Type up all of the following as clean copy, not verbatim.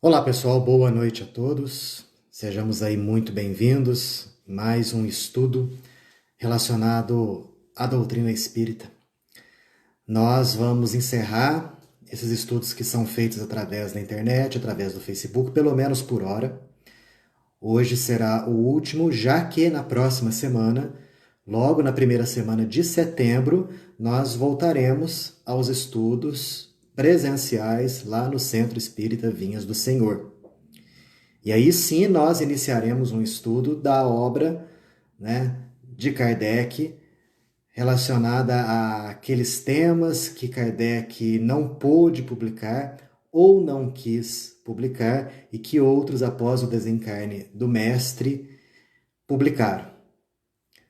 Olá pessoal, boa noite a todos. Sejamos aí muito bem-vindos. Mais um estudo relacionado à doutrina espírita. Nós vamos encerrar esses estudos que são feitos através da internet, através do Facebook, pelo menos por hora. Hoje será o último, já que na próxima semana, logo na primeira semana de setembro, nós voltaremos aos estudos presenciais lá no Centro Espírita Vinhas do Senhor. E aí sim nós iniciaremos um estudo da obra, de Kardec relacionada àqueles temas que Kardec não pôde publicar ou não quis publicar e que outros, após o desencarne do mestre, publicaram,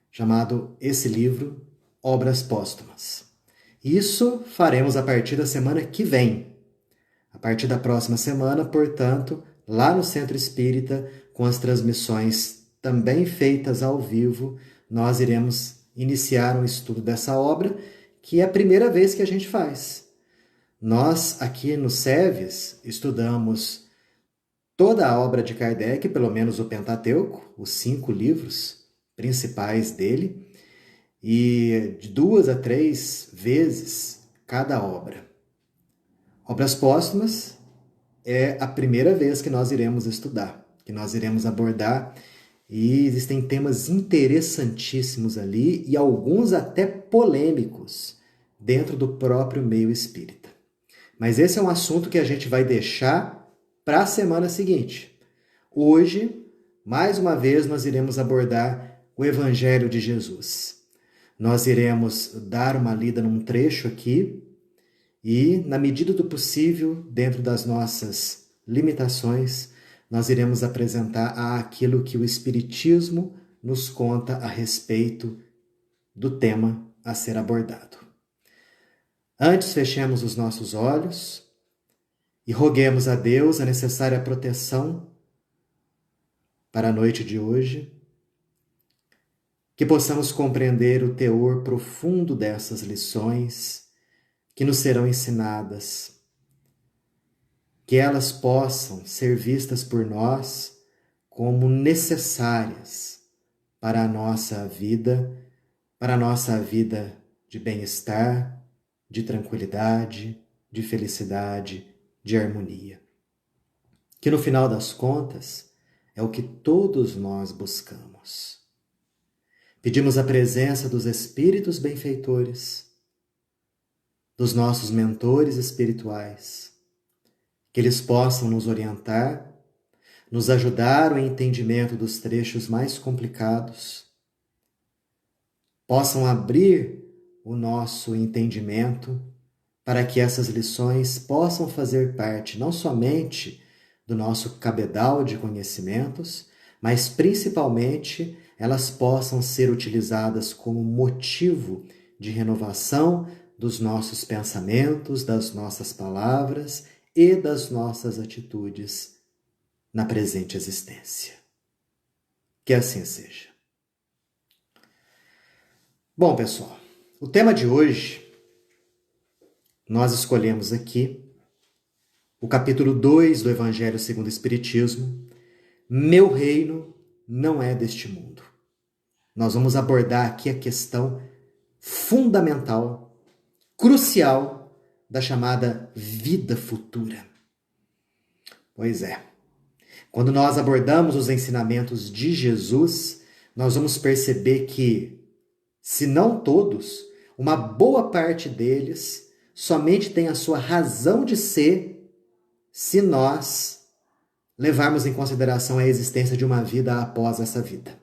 chamado esse livro Obras Póstumas. Isso faremos a partir da semana que vem. A partir da próxima semana, portanto, lá no Centro Espírita, com as transmissões também feitas ao vivo, nós iremos iniciar um estudo dessa obra, que é a primeira vez que a gente faz. Nós, aqui no SEVES, estudamos toda a obra de Kardec, pelo menos o Pentateuco, os 5 livros principais dele, e de 2 a 3 vezes cada obra. Obras póstumas é a primeira vez que nós iremos estudar, que nós iremos abordar, e existem temas interessantíssimos ali e alguns até polêmicos dentro do próprio meio espírita. Mas esse é um assunto que a gente vai deixar para a semana seguinte. Hoje, mais uma vez, nós iremos abordar o Evangelho de Jesus. Nós iremos dar uma lida num trecho aqui e, na medida do possível, dentro das nossas limitações, nós iremos apresentar aquilo que o Espiritismo nos conta a respeito do tema a ser abordado. Antes, fechemos os nossos olhos e roguemos a Deus a necessária proteção para a noite de hoje, que possamos compreender o teor profundo dessas lições que nos serão ensinadas, que elas possam ser vistas por nós como necessárias para a nossa vida de bem-estar, de tranquilidade, de felicidade, de harmonia. Que no final das contas é o que todos nós buscamos. Pedimos a presença dos espíritos benfeitores, dos nossos mentores espirituais, que eles possam nos orientar, nos ajudar no entendimento dos trechos mais complicados, possam abrir o nosso entendimento para que essas lições possam fazer parte não somente do nosso cabedal de conhecimentos, mas principalmente elas possam ser utilizadas como motivo de renovação dos nossos pensamentos, das nossas palavras e das nossas atitudes na presente existência. Que assim seja. Bom, pessoal, o tema de hoje, nós escolhemos aqui o capítulo 2 do Evangelho segundo o Espiritismo, Meu reino não é deste mundo. Nós vamos abordar aqui a questão fundamental, crucial, da chamada vida futura. Pois é, quando nós abordamos os ensinamentos de Jesus, nós vamos perceber que, se não todos, uma boa parte deles somente tem a sua razão de ser se nós levarmos em consideração a existência de uma vida após essa vida.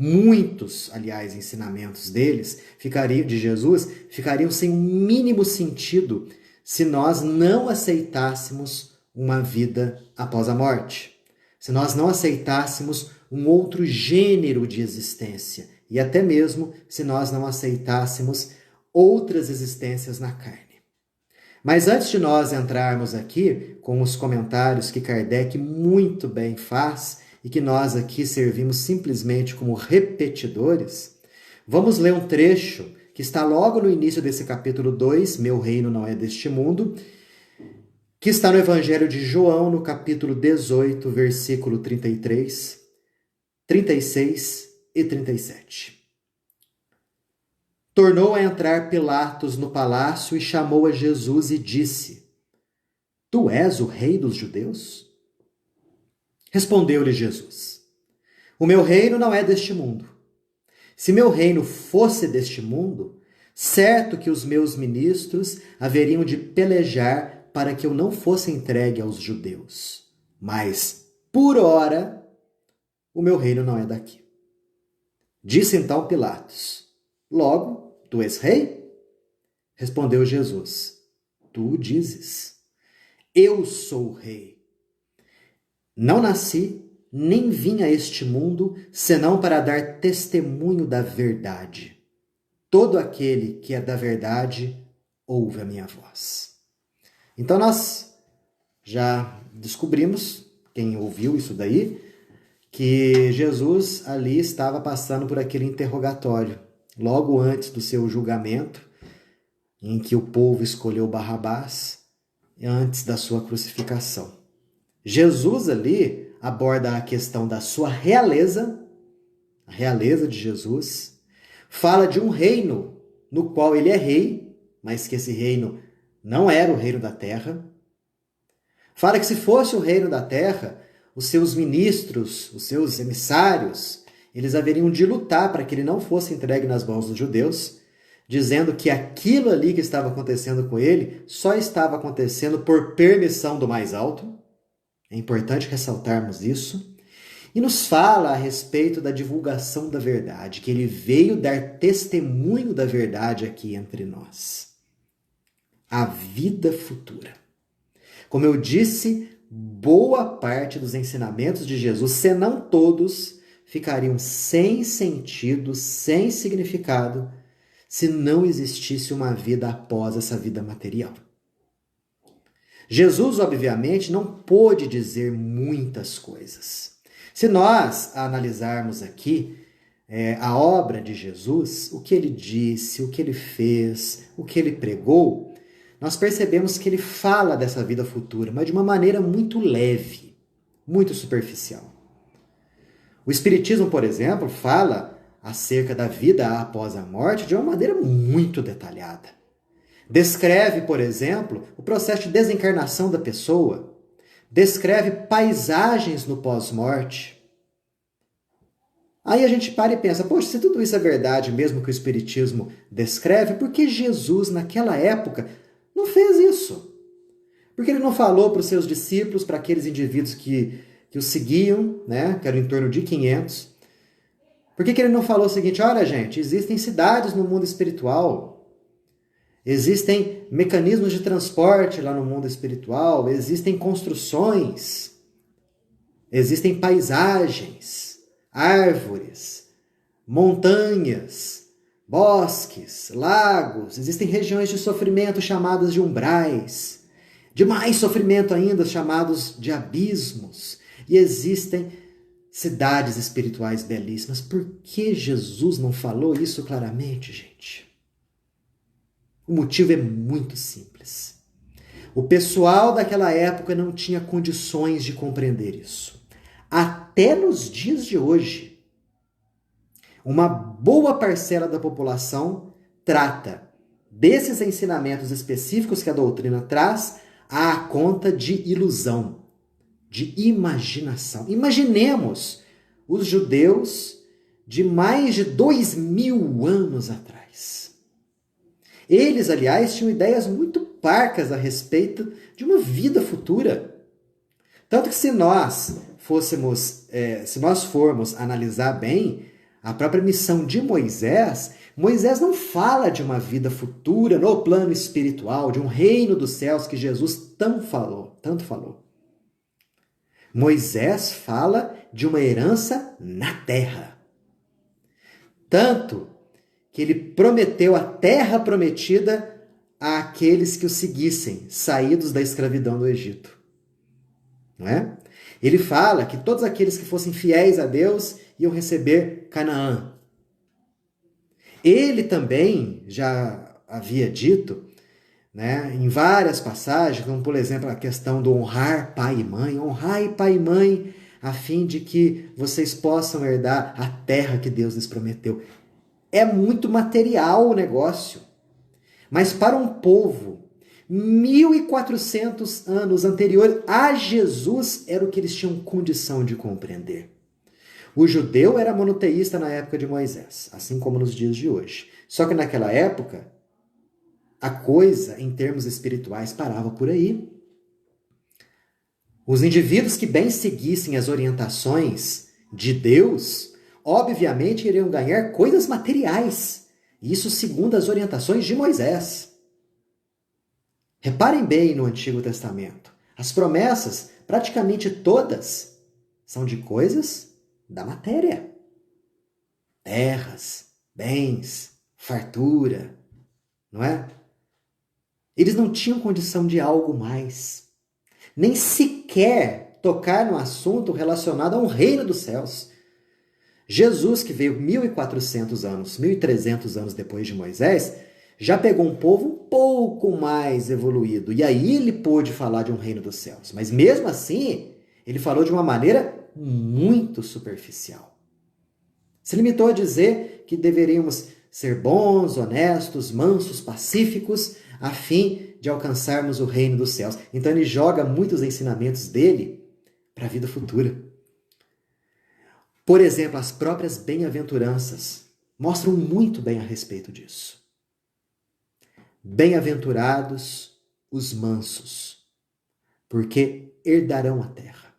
Muitos, aliás, ensinamentos de Jesus ficariam sem o mínimo sentido se nós não aceitássemos uma vida após a morte, se nós não aceitássemos um outro gênero de existência e até mesmo se nós não aceitássemos outras existências na carne. Mas antes de nós entrarmos aqui com os comentários que Kardec muito bem faz e que nós aqui servimos simplesmente como repetidores, vamos ler um trecho que está logo no início desse capítulo 2, Meu reino não é deste mundo, que está no Evangelho de João, no capítulo 18, versículo 33, 36 e 37. Tornou a entrar Pilatos no palácio e chamou a Jesus e disse: Tu és o rei dos judeus? Respondeu-lhe Jesus: O meu reino não é deste mundo. Se meu reino fosse deste mundo, certo que os meus ministros haveriam de pelejar para que eu não fosse entregue aos judeus. Mas, por ora, o meu reino não é daqui. Disse então Pilatos: Logo, tu és rei? Respondeu Jesus: Tu o dizes. Eu sou o rei. Não nasci, nem vim a este mundo, senão para dar testemunho da verdade. Todo aquele que é da verdade, ouve a minha voz. Então nós já descobrimos, quem ouviu isso daí, que Jesus ali estava passando por aquele interrogatório, logo antes do seu julgamento, em que o povo escolheu Barrabás, antes da sua crucificação. Jesus ali aborda a questão da sua realeza, a realeza de Jesus, fala de um reino no qual ele é rei, mas que esse reino não era o reino da terra. Fala que se fosse o reino da terra, os seus ministros, os seus emissários, eles haveriam de lutar para que ele não fosse entregue nas mãos dos judeus, dizendo que aquilo ali que estava acontecendo com ele só estava acontecendo por permissão do mais alto. É importante ressaltarmos isso. E nos fala a respeito da divulgação da verdade, que ele veio dar testemunho da verdade aqui entre nós. A vida futura. Como eu disse, boa parte dos ensinamentos de Jesus, se não todos, ficariam sem sentido, sem significado, se não existisse uma vida após essa vida material. Jesus, obviamente, não pôde dizer muitas coisas. Se nós analisarmos aqui a obra de Jesus, o que ele disse, o que ele fez, o que ele pregou, nós percebemos que ele fala dessa vida futura, mas de uma maneira muito leve, muito superficial. O Espiritismo, por exemplo, fala acerca da vida após a morte de uma maneira muito detalhada. Descreve, por exemplo, o processo de desencarnação da pessoa, descreve paisagens no pós-morte. Aí a gente para e pensa, poxa, se tudo isso é verdade mesmo que o Espiritismo descreve, por que Jesus, naquela época, não fez isso? Por que ele não falou para os seus discípulos, para aqueles indivíduos que o seguiam, né, que eram em torno de 500, por que ele não falou o seguinte, olha gente, existem cidades no mundo espiritual, existem mecanismos de transporte lá no mundo espiritual, existem construções, existem paisagens, árvores, montanhas, bosques, lagos, existem regiões de sofrimento chamadas de umbrais, de mais sofrimento ainda chamados de abismos, e existem cidades espirituais belíssimas. Por que Jesus não falou isso claramente, gente? O motivo é muito simples. O pessoal daquela época não tinha condições de compreender isso. Até nos dias de hoje, uma boa parcela da população trata desses ensinamentos específicos que a doutrina traz à conta de ilusão, de imaginação. Imaginemos os judeus de mais de 2000 anos atrás. Eles, aliás, tinham ideias muito parcas a respeito de uma vida futura. Tanto que se nós formos analisar bem a própria missão de Moisés, Moisés não fala de uma vida futura no plano espiritual, de um reino dos céus que Jesus tanto falou. Moisés fala de uma herança na terra. Tanto que ele prometeu a terra prometida àqueles que o seguissem, saídos da escravidão do Egito. Não é? Ele fala que todos aqueles que fossem fiéis a Deus iam receber Canaã. Ele também já havia dito né, em várias passagens, como por exemplo a questão do honrar pai e mãe. Honrai pai e mãe a fim de que vocês possam herdar a terra que Deus lhes prometeu. É muito material o negócio. Mas para um povo 1400 anos anterior a Jesus, era o que eles tinham condição de compreender. O judeu era monoteísta na época de Moisés, assim como nos dias de hoje. Só que naquela época, a coisa, em termos espirituais, parava por aí. Os indivíduos que bem seguissem as orientações de Deus, obviamente iriam ganhar coisas materiais. Isso segundo as orientações de Moisés. Reparem bem no Antigo Testamento. As promessas, praticamente todas, são de coisas da matéria. Terras, bens, fartura, não é? Eles não tinham condição de algo mais. Nem sequer tocar no assunto relacionado a um reino dos céus. Jesus, que veio 1400 anos, 1300 anos depois de Moisés, já pegou um povo um pouco mais evoluído. E aí ele pôde falar de um reino dos céus. Mas mesmo assim, ele falou de uma maneira muito superficial. Se limitou a dizer que deveríamos ser bons, honestos, mansos, pacíficos, a fim de alcançarmos o reino dos céus. Então ele joga muitos ensinamentos dele para a vida futura. Por exemplo, as próprias bem-aventuranças mostram muito bem a respeito disso. Bem-aventurados os mansos, porque herdarão a terra.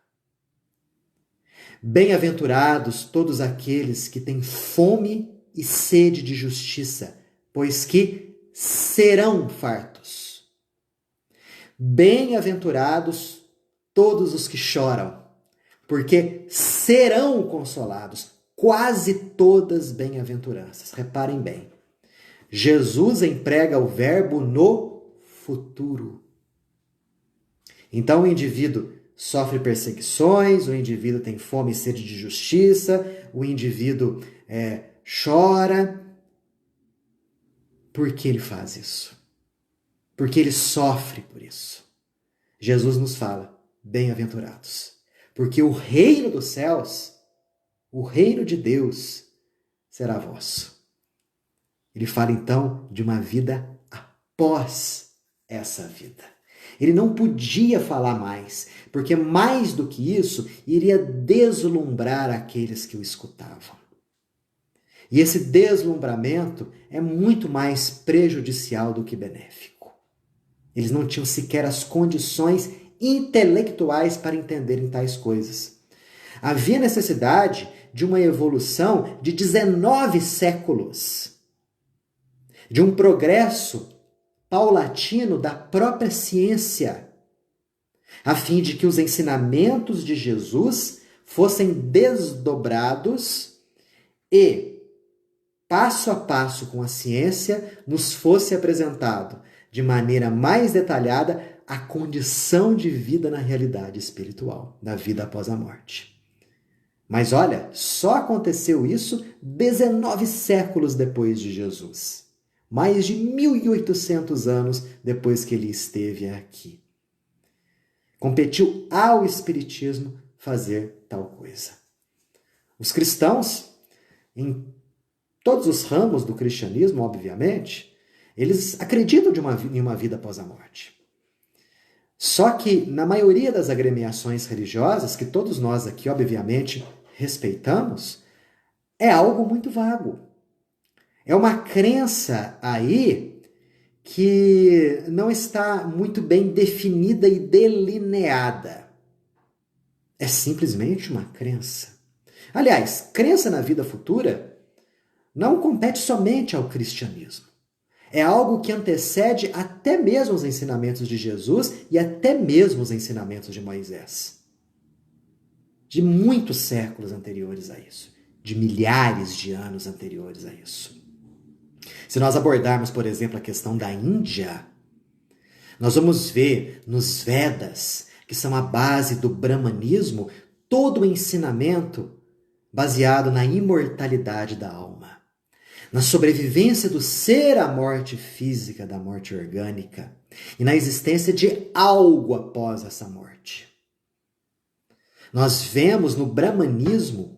Bem-aventurados todos aqueles que têm fome e sede de justiça, pois que serão fartos. Bem-aventurados todos os que choram, porque serão consolados. Quase todas bem-aventuranças. Reparem bem. Jesus emprega o verbo no futuro. Então o indivíduo sofre perseguições, o indivíduo tem fome e sede de justiça, o indivíduo chora. Por que ele faz isso? Porque ele sofre por isso. Jesus nos fala, bem-aventurados, porque o reino dos céus, o reino de Deus, será vosso. Ele fala então de uma vida após essa vida. Ele não podia falar mais, porque mais do que isso, iria deslumbrar aqueles que o escutavam. E esse deslumbramento é muito mais prejudicial do que benéfico. Eles não tinham sequer as condições intelectuais para entenderem tais coisas. Havia necessidade de uma evolução de 19 séculos, de um progresso paulatino da própria ciência, a fim de que os ensinamentos de Jesus fossem desdobrados e, passo a passo com a ciência, nos fosse apresentado de maneira mais detalhada a condição de vida na realidade espiritual, da vida após a morte. Mas olha, só aconteceu isso 19 séculos depois de Jesus. Mais de 1800 anos depois que ele esteve aqui. Competiu ao Espiritismo fazer tal coisa. Os cristãos, em todos os ramos do cristianismo, obviamente, eles acreditam em uma vida após a morte. Só que, na maioria das agremiações religiosas, que todos nós aqui, obviamente, respeitamos, é algo muito vago. É uma crença aí que não está muito bem definida e delineada. É simplesmente uma crença. Aliás, crença na vida futura não compete somente ao cristianismo. É algo que antecede até mesmo os ensinamentos de Jesus e até mesmo os ensinamentos de Moisés. De muitos séculos anteriores a isso. De milhares de anos anteriores a isso. Se nós abordarmos, por exemplo, a questão da Índia, nós vamos ver nos Vedas, que são a base do brahmanismo, todo o ensinamento baseado na imortalidade da alma. na sobrevivência do ser à morte física, da morte orgânica, e na existência de algo após essa morte. Nós vemos no brahmanismo,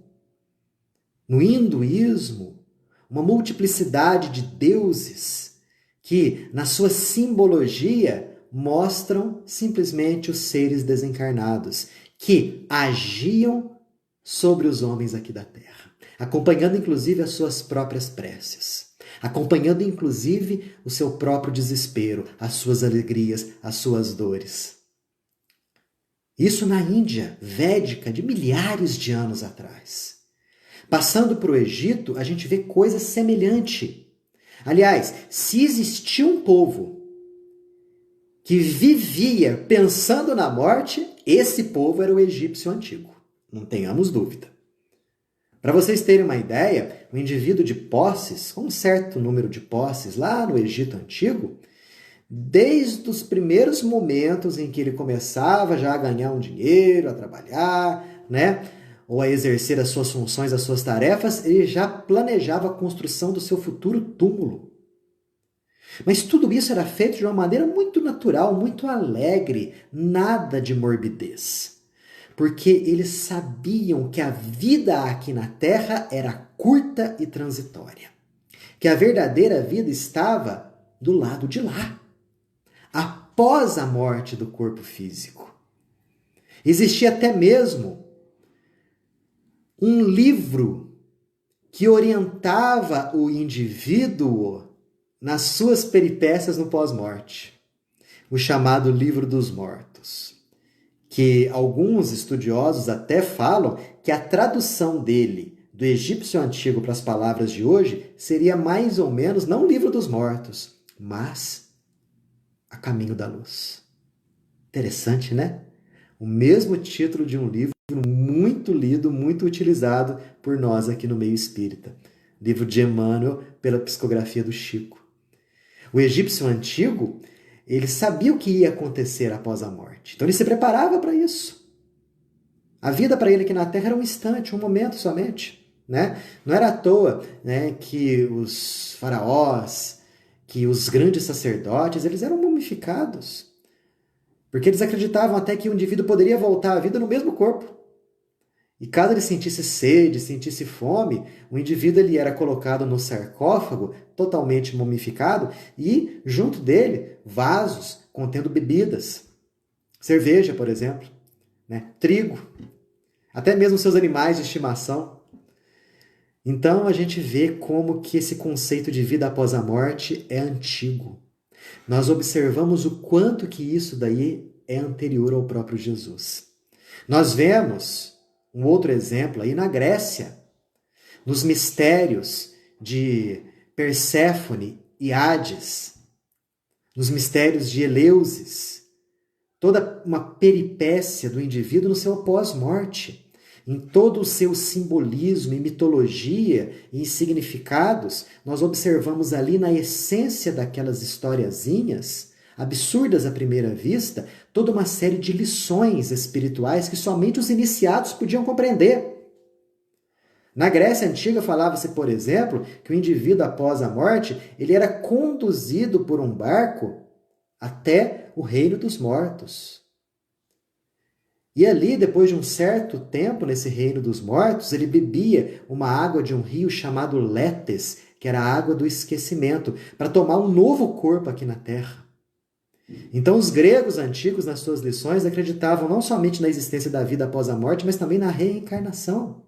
no hinduísmo, uma multiplicidade de deuses que, na sua simbologia, mostram simplesmente os seres desencarnados, que agiam sobre os homens aqui da Terra, acompanhando inclusive as suas próprias preces, acompanhando inclusive o seu próprio desespero, as suas alegrias, as suas dores. Isso na Índia védica de milhares de anos atrás. Passando para o Egito, a gente vê coisa semelhante. Aliás, se existia um povo que vivia pensando na morte, esse povo era o egípcio antigo. Não tenhamos dúvida. Para vocês terem uma ideia, o indivíduo de posses, com um certo número de posses lá no Egito antigo, desde os primeiros momentos em que ele começava já a ganhar um dinheiro, a trabalhar, né? Ou a exercer as suas funções, as suas tarefas, ele já planejava a construção do seu futuro túmulo. Mas tudo isso era feito de uma maneira muito natural, muito alegre, nada de morbidez. Porque eles sabiam que a vida aqui na Terra era curta e transitória. Que a verdadeira vida estava do lado de lá, após a morte do corpo físico. Existia até mesmo um livro que orientava o indivíduo nas suas peripécias no pós-morte, o chamado Livro dos Mortos, que alguns estudiosos até falam que a tradução dele do egípcio antigo para as palavras de hoje seria mais ou menos não o Livro dos Mortos, mas A Caminho da Luz. Interessante, né? O mesmo título de um livro muito lido, muito utilizado por nós aqui no meio espírita. Livro de Emmanuel, pela psicografia do Chico. O egípcio antigo, ele sabia o que ia acontecer após a morte. Então ele se preparava para isso. A vida para ele aqui na Terra era um instante, um momento somente. Né? Não era à toa, né, que os faraós, que os grandes sacerdotes, eles eram mumificados. Porque eles acreditavam até que o indivíduo poderia voltar à vida no mesmo corpo. E caso ele sentisse sede, sentisse fome, o indivíduo ele era colocado no sarcófago, totalmente mumificado, e junto dele, vasos contendo bebidas. Cerveja, por exemplo, né? Trigo, até mesmo seus animais de estimação. Então a gente vê como que esse conceito de vida após a morte é antigo. Nós observamos o quanto que isso daí é anterior ao próprio Jesus. Nós vemos um outro exemplo aí na Grécia, nos mistérios de Perséfone e Hades, nos mistérios de Eleusis, toda uma peripécia do indivíduo no seu pós-morte, em todo o seu simbolismo e mitologia e significados, nós observamos ali na essência daquelas historiazinhas, absurdas à primeira vista, toda uma série de lições espirituais que somente os iniciados podiam compreender. Na Grécia Antiga falava-se, por exemplo, que o indivíduo após a morte, ele era conduzido por um barco até o reino dos mortos. E ali, depois de um certo tempo nesse reino dos mortos, ele bebia uma água de um rio chamado Létes, que era a água do esquecimento, para tomar um novo corpo aqui na Terra. Então, os gregos antigos, nas suas lições, acreditavam não somente na existência da vida após a morte, mas também na reencarnação.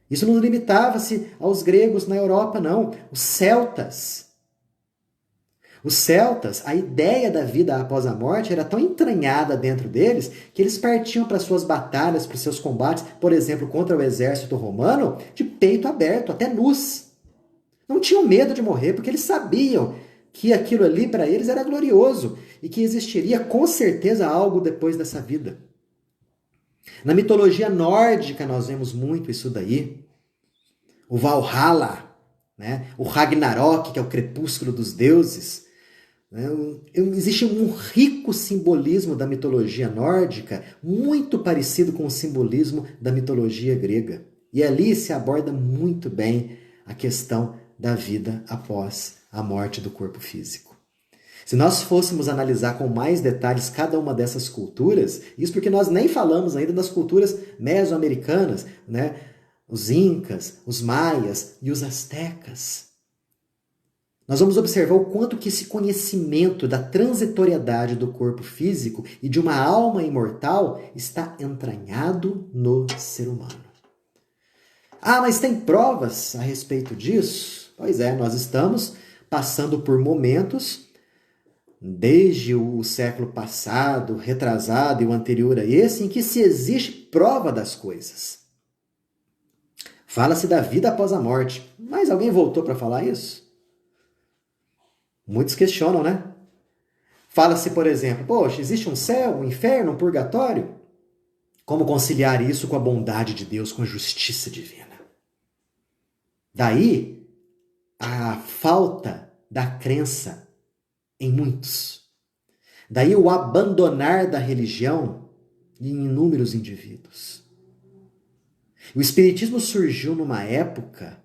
Isso não limitava-se aos gregos na Europa, não. Os celtas, a ideia da vida após a morte era tão entranhada dentro deles que eles partiam para suas batalhas, para os seus combates, por exemplo, contra o exército romano, de peito aberto, até nus. Não tinham medo de morrer, porque eles sabiam que aquilo ali para eles era glorioso e que existiria com certeza algo depois dessa vida. Na mitologia nórdica nós vemos muito isso daí. O Valhalla, né? O Ragnarok, que é o crepúsculo dos deuses. Né? Existe um rico simbolismo da mitologia nórdica, muito parecido com o simbolismo da mitologia grega. E ali se aborda muito bem a questão da vida após a morte do corpo físico. Se nós fôssemos analisar com mais detalhes cada uma dessas culturas, isso porque nós nem falamos ainda das culturas mesoamericanas, né? Os incas, os maias e os astecas. Nós vamos observar o quanto que esse conhecimento da transitoriedade do corpo físico e de uma alma imortal está entranhado no ser humano. Ah, mas tem provas a respeito disso? Pois é, nós estamos passando por momentos, desde o século passado, retrasado e o anterior a esse, em que se existe prova das coisas. Fala-se da vida após a morte, mas alguém voltou para falar isso? Muitos questionam, né? Fala-se, por exemplo, poxa, existe um céu, um inferno, um purgatório? Como conciliar isso com a bondade de Deus, com a justiça divina? Daí a falta da crença em muitos. Daí o abandonar da religião em inúmeros indivíduos. O Espiritismo surgiu numa época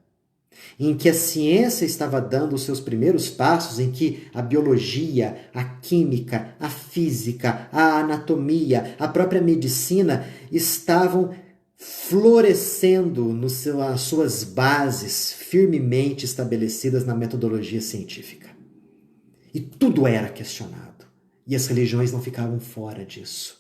em que a ciência estava dando os seus primeiros passos, em que a biologia, a química, a física, a anatomia, a própria medicina estavam florescendo nas suas bases firmemente estabelecidas na metodologia científica. E tudo era questionado. E as religiões não ficavam fora disso.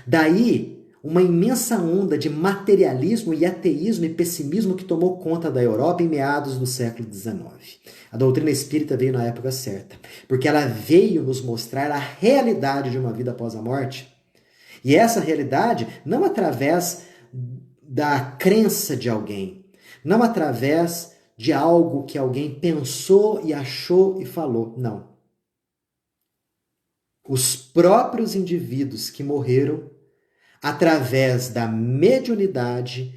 Daí, uma imensa onda de materialismo e ateísmo e pessimismo que tomou conta da Europa em meados do século XIX. A doutrina espírita veio na época certa, porque ela veio nos mostrar a realidade de uma vida após a morte. E essa realidade não através da crença de alguém, não através de algo que alguém pensou e achou e falou, não. Os próprios indivíduos que morreram, através da mediunidade,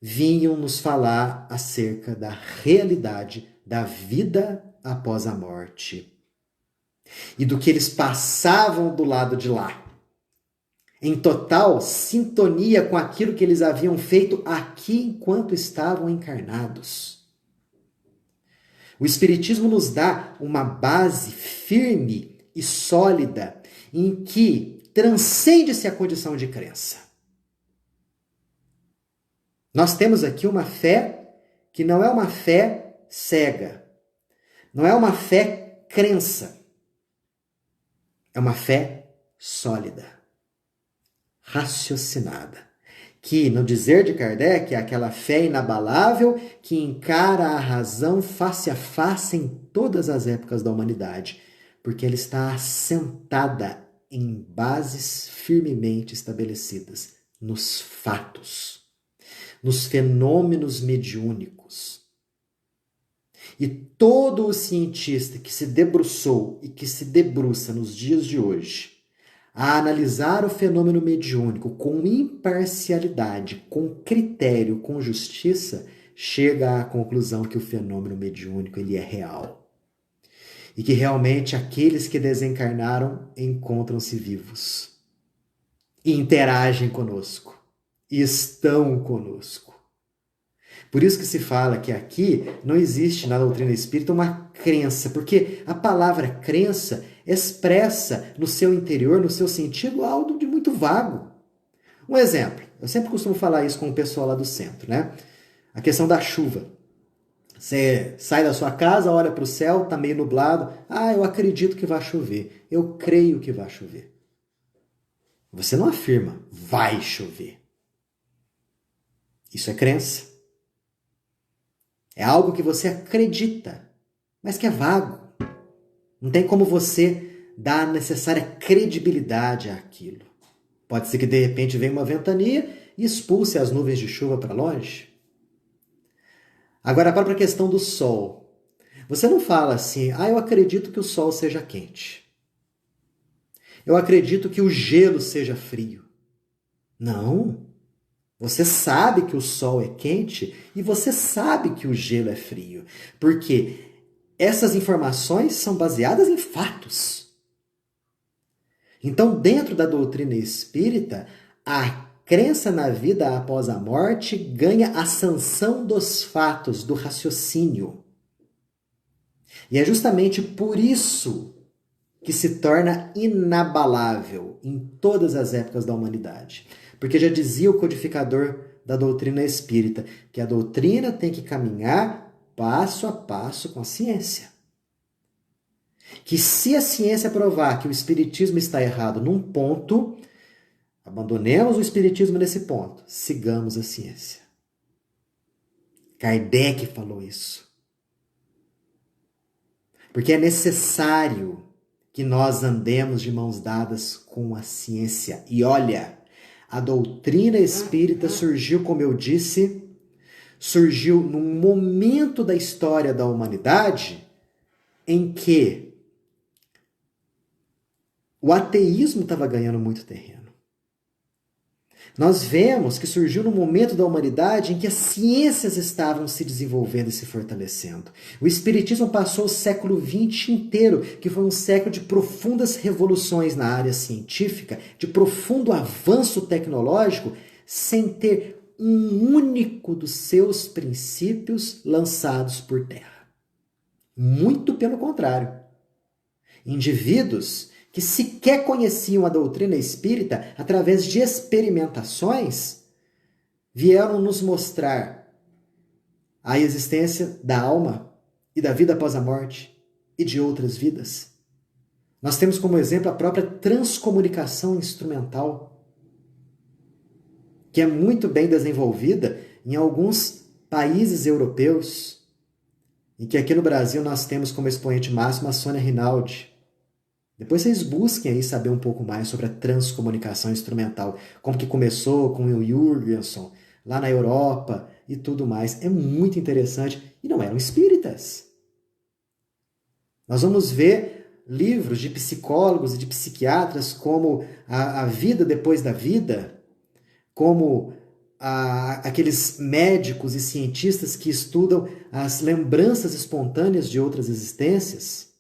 vinham nos falar acerca da realidade da vida após a morte e do que eles passavam do lado de lá, em total sintonia com aquilo que eles haviam feito aqui enquanto estavam encarnados. O Espiritismo nos dá uma base firme e sólida em que transcende-se a condição de crença. Nós temos aqui uma fé que não é uma fé cega, não é uma fé crença, é uma fé sólida, raciocinada, que, no dizer de Kardec, é aquela fé inabalável que encara a razão face a face em todas as épocas da humanidade, porque ela está assentada em bases firmemente estabelecidas nos fatos, nos fenômenos mediúnicos. E todo o cientista que se debruçou e que se debruça nos dias de hoje a analisar o fenômeno mediúnico com imparcialidade, com critério, com justiça, chega à conclusão que o fenômeno mediúnico ele é real. E que realmente aqueles que desencarnaram encontram-se vivos. E interagem conosco. E estão conosco. Por isso que se fala que aqui não existe na doutrina espírita uma crença, porque a palavra crença expressa no seu interior, no seu sentido, algo de muito vago. Um exemplo, eu sempre costumo falar isso com o pessoal lá do centro, né? A questão da chuva. Você sai da sua casa, olha para o céu, está meio nublado. Ah, eu acredito que vai chover. Eu creio que vai chover. Você não afirma, vai chover. Isso é crença. É algo que você acredita, mas que é vago. Não tem como você dar a necessária credibilidade àquilo. Pode ser que de repente venha uma ventania e expulse as nuvens de chuva para longe. Agora, a própria questão do sol. Você não fala assim, eu acredito que o sol seja quente. Eu acredito que o gelo seja frio. Não. Você sabe que o sol é quente e você sabe que o gelo é frio. Porque essas informações são baseadas em fatos. Então, dentro da doutrina espírita, a crença na vida após a morte ganha a sanção dos fatos, do raciocínio. E é justamente por isso que se torna inabalável em todas as épocas da humanidade. Porque já dizia o codificador da doutrina espírita que a doutrina tem que caminhar passo a passo com a ciência. Que se a ciência provar que o espiritismo está errado num ponto, abandonemos o espiritismo nesse ponto, sigamos a ciência. Kardec falou isso. Porque é necessário que nós andemos de mãos dadas com a ciência. E olha, a doutrina espírita surgiu, como eu disse, surgiu num momento da história da humanidade em que o ateísmo estava ganhando muito terreno. Nós vemos que surgiu num momento da humanidade em que as ciências estavam se desenvolvendo e se fortalecendo. O Espiritismo passou o século XX inteiro, que foi um século de profundas revoluções na área científica, de profundo avanço tecnológico, sem ter um único dos seus princípios lançados por terra. Muito pelo contrário. Indivíduos que sequer conheciam a doutrina espírita, através de experimentações, vieram nos mostrar a existência da alma e da vida após a morte e de outras vidas. Nós temos como exemplo a própria transcomunicação instrumental, que é muito bem desenvolvida em alguns países europeus, e que aqui no Brasil nós temos como expoente máximo a Sônia Rinaldi. Depois vocês busquem aí saber um pouco mais sobre a transcomunicação instrumental, como que começou com o Jürgenson, lá na Europa e tudo mais. É muito interessante. E não eram espíritas. Nós vamos ver livros de psicólogos e de psiquiatras como a vida depois da vida, como aqueles médicos e cientistas que estudam as lembranças espontâneas de outras existências.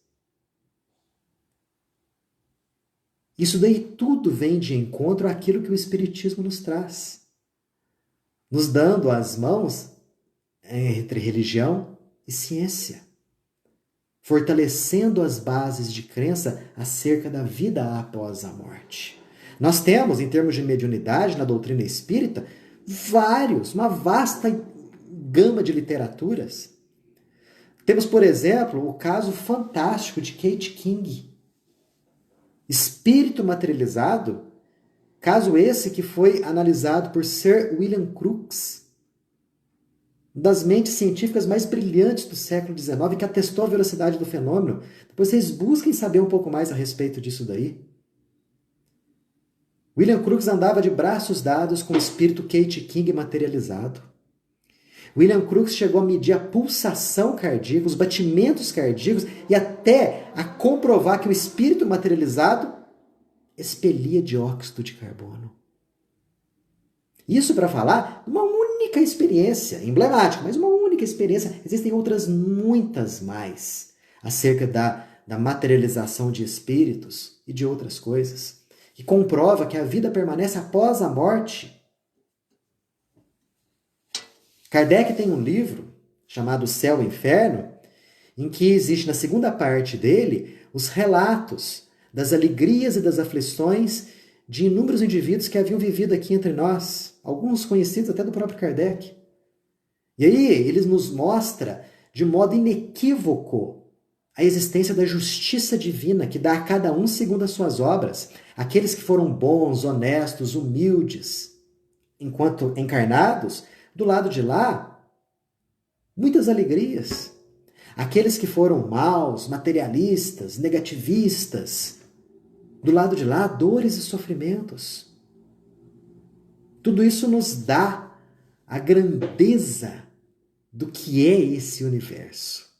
Isso daí tudo vem de encontro àquilo que o Espiritismo nos traz, nos dando as mãos entre religião e ciência, fortalecendo as bases de crença acerca da vida após a morte. Nós temos, em termos de mediunidade, na doutrina espírita, uma vasta gama de literaturas. Temos, por exemplo, o caso fantástico de Kate King, espírito materializado, caso esse que foi analisado por Sir William Crookes, uma das mentes científicas mais brilhantes do século XIX, que atestou a velocidade do fenômeno. Depois vocês busquem saber um pouco mais a respeito disso daí. William Crookes andava de braços dados com o espírito Kate King materializado. William Crookes chegou a medir a pulsação cardíaca, os batimentos cardíacos e até a comprovar que o espírito materializado expelia dióxido de carbono. Isso para falar de uma única experiência, emblemática, mas uma única experiência. Existem outras muitas mais acerca da materialização de espíritos e de outras coisas, que comprova que a vida permanece após a morte. Kardec tem um livro chamado Céu e Inferno, em que existe na segunda parte dele os relatos das alegrias e das aflições de inúmeros indivíduos que haviam vivido aqui entre nós, alguns conhecidos até do próprio Kardec. E aí ele nos mostra de modo inequívoco a existência da justiça divina que dá a cada um segundo as suas obras. Aqueles que foram bons, honestos, humildes, enquanto encarnados, do lado de lá, muitas alegrias. Aqueles que foram maus, materialistas, negativistas, do lado de lá, dores e sofrimentos. Tudo isso nos dá a grandeza do que é esse universo.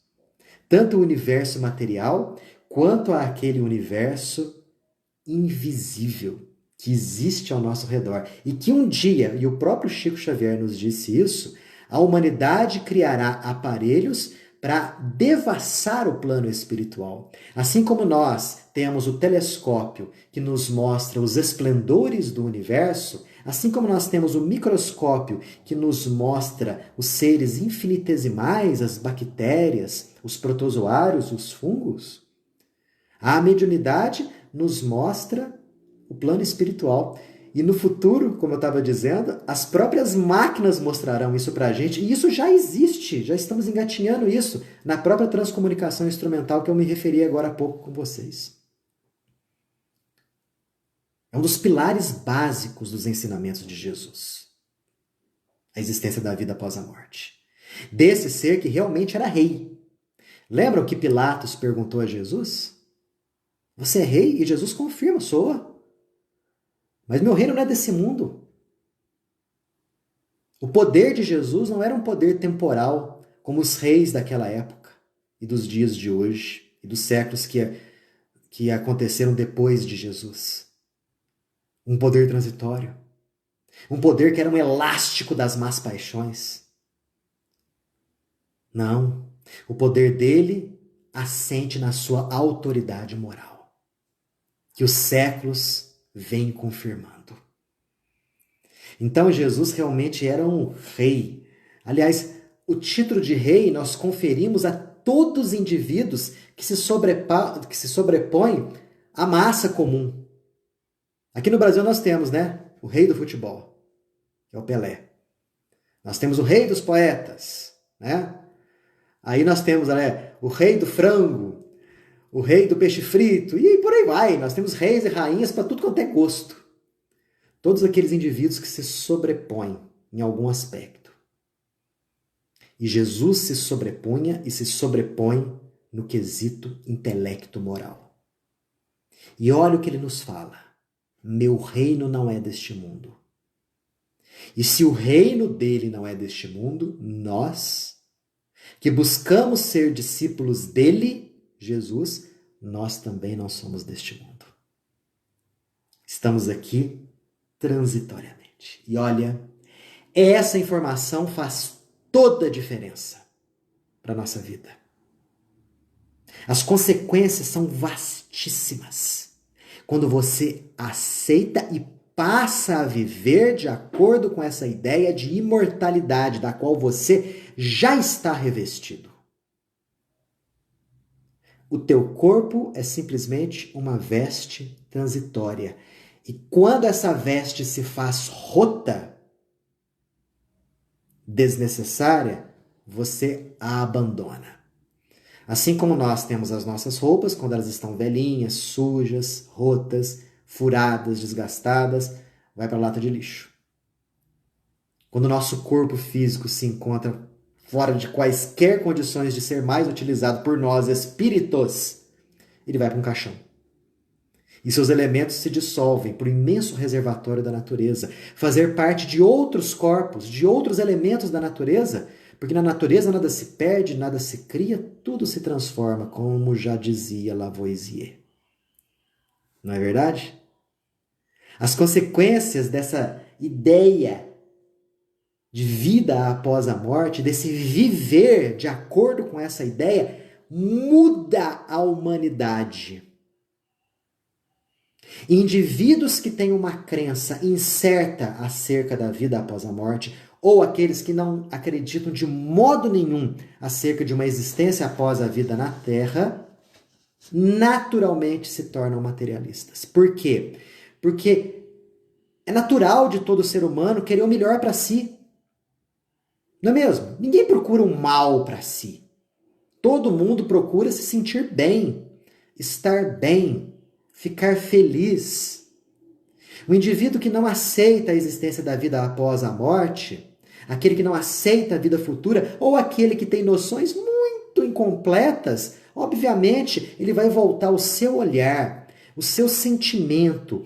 Tanto o universo material, quanto aquele universo invisível que existe ao nosso redor. E que um dia, e o próprio Chico Xavier nos disse isso, a humanidade criará aparelhos para devassar o plano espiritual. Assim como nós temos o telescópio que nos mostra os esplendores do universo, Assim como nós temos o microscópio que nos mostra os seres infinitesimais, as bactérias, os protozoários, os fungos, a mediunidade nos mostra o plano espiritual. E no futuro, como eu estava dizendo, as próprias máquinas mostrarão isso para a gente. E isso já existe, já estamos engatinhando isso na própria transcomunicação instrumental que eu me referi agora há pouco com vocês. É um dos pilares básicos dos ensinamentos de Jesus. A existência da vida após a morte. Desse ser que realmente era rei. Lembram que Pilatos perguntou a Jesus? Você é rei? E Jesus confirma, sou. Mas meu reino não é desse mundo. O poder de Jesus não era um poder temporal, como os reis daquela época, e dos dias de hoje, e dos séculos que aconteceram depois de Jesus. Um poder transitório. Um poder que era um elástico das más paixões. Não. O poder dele assente na sua autoridade moral, que os séculos vêm confirmando. Então Jesus realmente era um rei. Aliás, o título de rei nós conferimos a todos os indivíduos que se sobrepõem à massa comum. Aqui no Brasil nós temos, né, o rei do futebol, que é o Pelé. Nós temos o rei dos poetas, né? Aí nós temos, né, o rei do frango, o rei do peixe frito, e por aí vai. Nós temos reis e rainhas para tudo quanto é gosto. Todos aqueles indivíduos que se sobrepõem em algum aspecto. E Jesus se sobrepunha e se sobrepõe no quesito intelecto moral. E olha o que ele nos fala. Meu reino não é deste mundo. E se o reino dele não é deste mundo, nós, que buscamos ser discípulos dele, Jesus, nós também não somos deste mundo. Estamos aqui transitoriamente. E olha, essa informação faz toda a diferença para a nossa vida. As consequências são vastíssimas quando você aceita e passa a viver de acordo com essa ideia de imortalidade da qual você já está revestido. O teu corpo é simplesmente uma veste transitória. E quando essa veste se faz rota, desnecessária, você a abandona. Assim como nós temos as nossas roupas, quando elas estão velhinhas, sujas, rotas, furadas, desgastadas, vai para a lata de lixo. Quando o nosso corpo físico se encontra fora de quaisquer condições de ser mais utilizado por nós, espíritos, ele vai para um caixão. E seus elementos se dissolvem por imenso reservatório da natureza, fazer parte de outros corpos, de outros elementos da natureza, porque na natureza nada se perde, nada se cria, tudo se transforma, como já dizia Lavoisier. Não é verdade? As consequências dessa ideia de vida após a morte, desse viver de acordo com essa ideia, muda a humanidade. Indivíduos que têm uma crença incerta acerca da vida após a morte, ou aqueles que não acreditam de modo nenhum acerca de uma existência após a vida na Terra, naturalmente se tornam materialistas. Por quê? Porque é natural de todo ser humano querer o melhor para si. Não é mesmo? Ninguém procura um mal para si. Todo mundo procura se sentir bem, estar bem, ficar feliz. O indivíduo que não aceita a existência da vida após a morte, aquele que não aceita a vida futura, ou aquele que tem noções muito incompletas, obviamente ele vai voltar o seu olhar, o seu sentimento,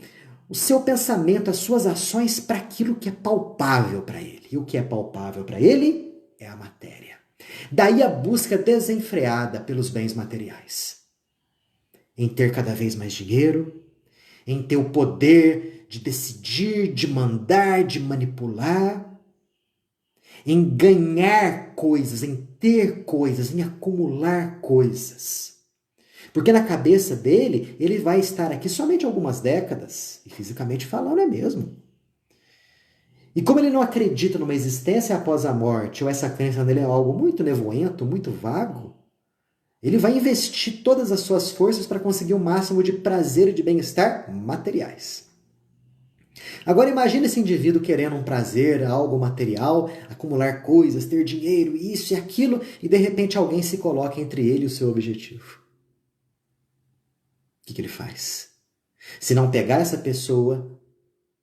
o seu pensamento, as suas ações para aquilo que é palpável para ele. E o que é palpável para ele é a matéria. Daí a busca desenfreada pelos bens materiais. Em ter cada vez mais dinheiro, em ter o poder de decidir, de mandar, de manipular, em ganhar coisas, em ter coisas, em acumular coisas. Porque na cabeça dele, ele vai estar aqui somente algumas décadas, e fisicamente falando é mesmo. E como ele não acredita numa existência após a morte, ou essa crença nele é algo muito nevoento, muito vago, ele vai investir todas as suas forças para conseguir o máximo de prazer e de bem-estar materiais. Agora imagine esse indivíduo querendo um prazer, algo material, acumular coisas, ter dinheiro, isso e aquilo, e de repente alguém se coloca entre ele e o seu objetivo. O que ele faz? Se não pegar essa pessoa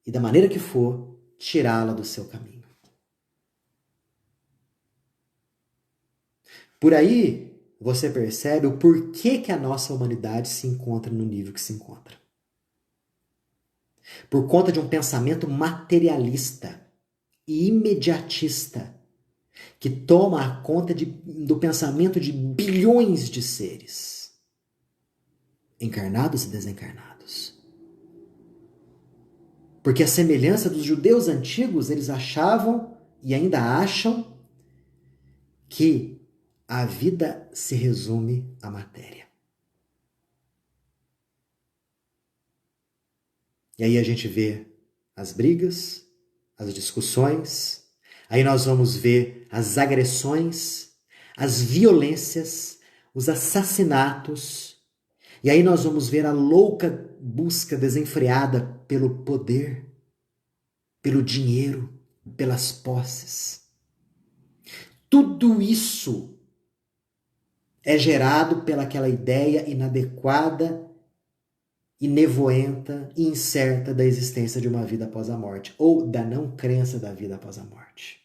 e da maneira que for, tirá-la do seu caminho. Por aí, você percebe o porquê que a nossa humanidade se encontra no nível que se encontra. Por conta de um pensamento materialista e imediatista que toma a conta do pensamento de bilhões de seres, encarnados e desencarnados. Porque a semelhança dos judeus antigos, eles achavam e ainda acham que a vida se resume à matéria. E aí a gente vê as brigas, as discussões, aí nós vamos ver as agressões, as violências, os assassinatos, e aí nós vamos ver a louca busca desenfreada pelo poder, pelo dinheiro, pelas posses. Tudo isso é gerado pelaquela ideia inadequada e nevoenta e incerta da existência de uma vida após a morte, ou da não crença da vida após a morte.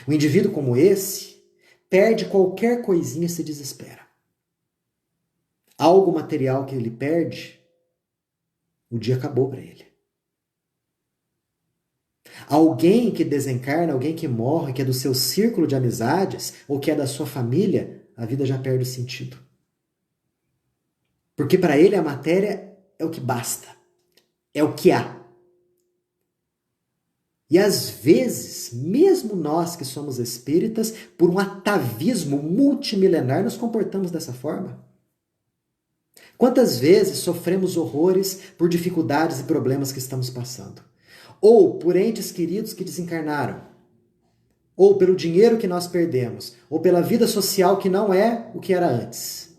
Um indivíduo como esse perde qualquer coisinha e se desespera. Algo material que ele perde, o dia acabou para ele. Alguém que desencarna, alguém que morre, que é do seu círculo de amizades, ou que é da sua família, a vida já perde o sentido. Porque para ele a matéria é o que basta, é o que há. E às vezes, mesmo nós que somos espíritas, por um atavismo multimilenar, nos comportamos dessa forma. Quantas vezes sofremos horrores por dificuldades e problemas que estamos passando? Ou por entes queridos que desencarnaram? Ou pelo dinheiro que nós perdemos? Ou pela vida social que não é o que era antes?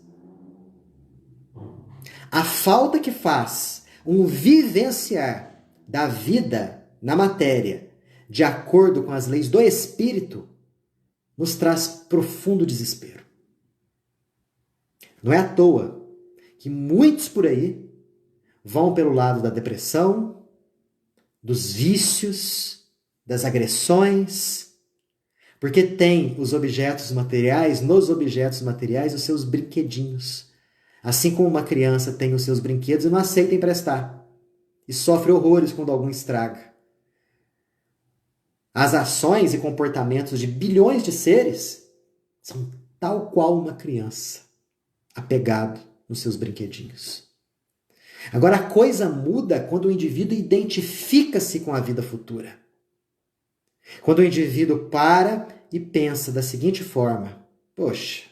A falta que faz um vivenciar da vida na matéria, de acordo com as leis do espírito, nos traz profundo desespero. Não é à toa que muitos por aí vão pelo lado da depressão, dos vícios, das agressões, porque tem os objetos materiais, nos objetos materiais, os seus brinquedinhos. Assim como uma criança tem os seus brinquedos e não aceita emprestar, e sofre horrores quando algum estraga. As ações e comportamentos de bilhões de seres são tal qual uma criança, apegado nos seus brinquedinhos. Agora a coisa muda quando o indivíduo identifica-se com a vida futura. Quando o indivíduo para e pensa da seguinte forma: poxa,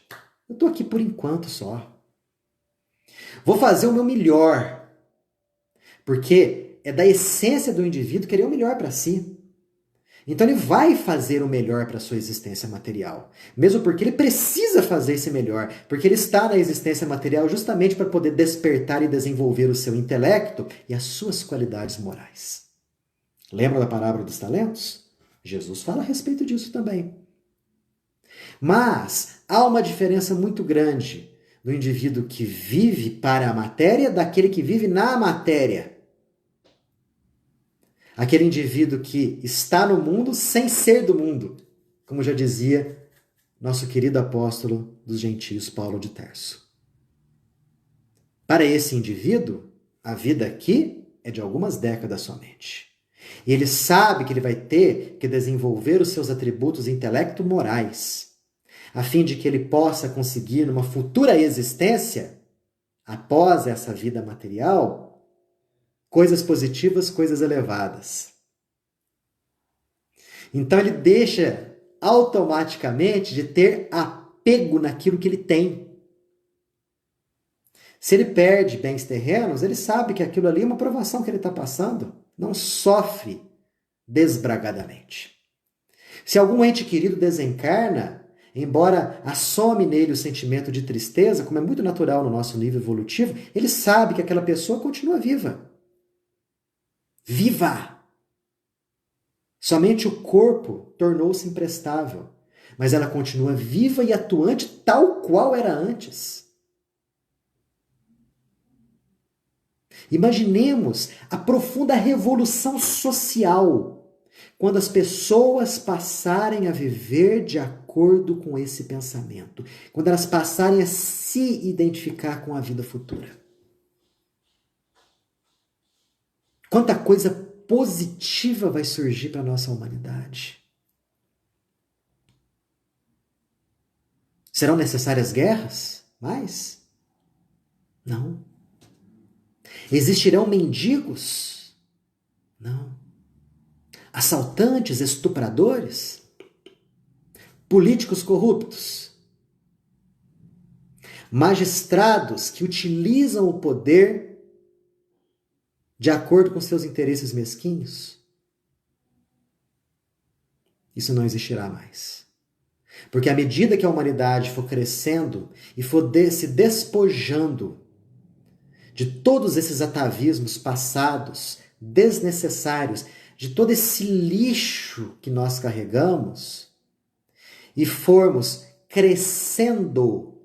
eu estou aqui por enquanto só. Vou fazer o meu melhor. Porque é da essência do indivíduo querer o melhor para si. Então ele vai fazer o melhor para a sua existência material. Mesmo porque ele precisa fazer esse melhor. Porque ele está na existência material justamente para poder despertar e desenvolver o seu intelecto e as suas qualidades morais. Lembra da parábola dos talentos? Jesus fala a respeito disso também. Mas há uma diferença muito grande do indivíduo que vive para a matéria daquele que vive na matéria. Aquele indivíduo que está no mundo sem ser do mundo, como já dizia nosso querido apóstolo dos gentios, Paulo de Tarso. Para esse indivíduo, a vida aqui é de algumas décadas somente. E ele sabe que ele vai ter que desenvolver os seus atributos intelecto-morais, a fim de que ele possa conseguir, numa futura existência, após essa vida material, coisas positivas, coisas elevadas. Então ele deixa automaticamente de ter apego naquilo que ele tem. Se ele perde bens terrenos, ele sabe que aquilo ali é uma provação que ele está passando. não sofre desbragadamente. Se algum ente querido desencarna, embora assome nele o sentimento de tristeza, como é muito natural no nosso nível evolutivo, ele sabe que aquela pessoa continua viva. Viva! Somente o corpo tornou-se imprestável, mas ela continua viva e atuante tal qual era antes. Imaginemos a profunda revolução social quando as pessoas passarem a viver de acordo com esse pensamento, quando elas passarem a se identificar com a vida futura. Quanta coisa positiva vai surgir para a nossa humanidade. Serão necessárias guerras? Mais? Não. Existirão mendigos? Não. Assaltantes, estupradores? Políticos corruptos? Magistrados que utilizam o poder de acordo com seus interesses mesquinhos? Isso não existirá mais. Porque à medida que a humanidade for crescendo e for se despojando de todos esses atavismos passados, desnecessários, de todo esse lixo que nós carregamos, e formos crescendo,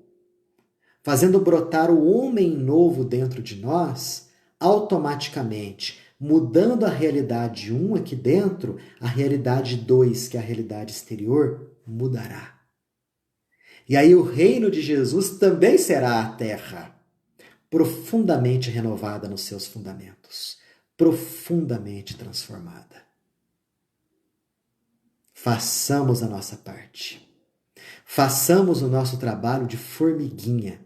fazendo brotar o homem novo dentro de nós, automaticamente, mudando a realidade 1 aqui dentro, a realidade 2, que é a realidade exterior, mudará. E aí o reino de Jesus também será a terra, profundamente renovada nos seus fundamentos, profundamente transformada. Façamos a nossa parte. Façamos o nosso trabalho de formiguinha,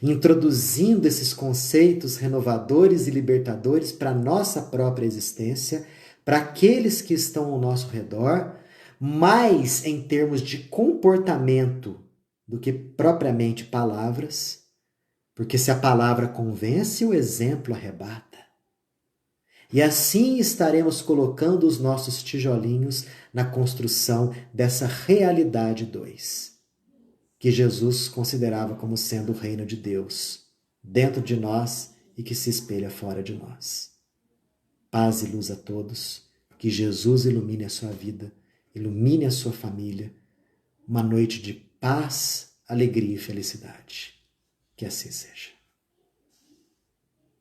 introduzindo esses conceitos renovadores e libertadores para a nossa própria existência, para aqueles que estão ao nosso redor, mais em termos de comportamento do que propriamente palavras, porque se a palavra convence, o exemplo arrebata. E assim estaremos colocando os nossos tijolinhos na construção dessa realidade 2, que Jesus considerava como sendo o reino de Deus, dentro de nós e que se espelha fora de nós. Paz e luz a todos, que Jesus ilumine a sua vida, ilumine a sua família, uma noite de paz, alegria e felicidade. Que assim seja.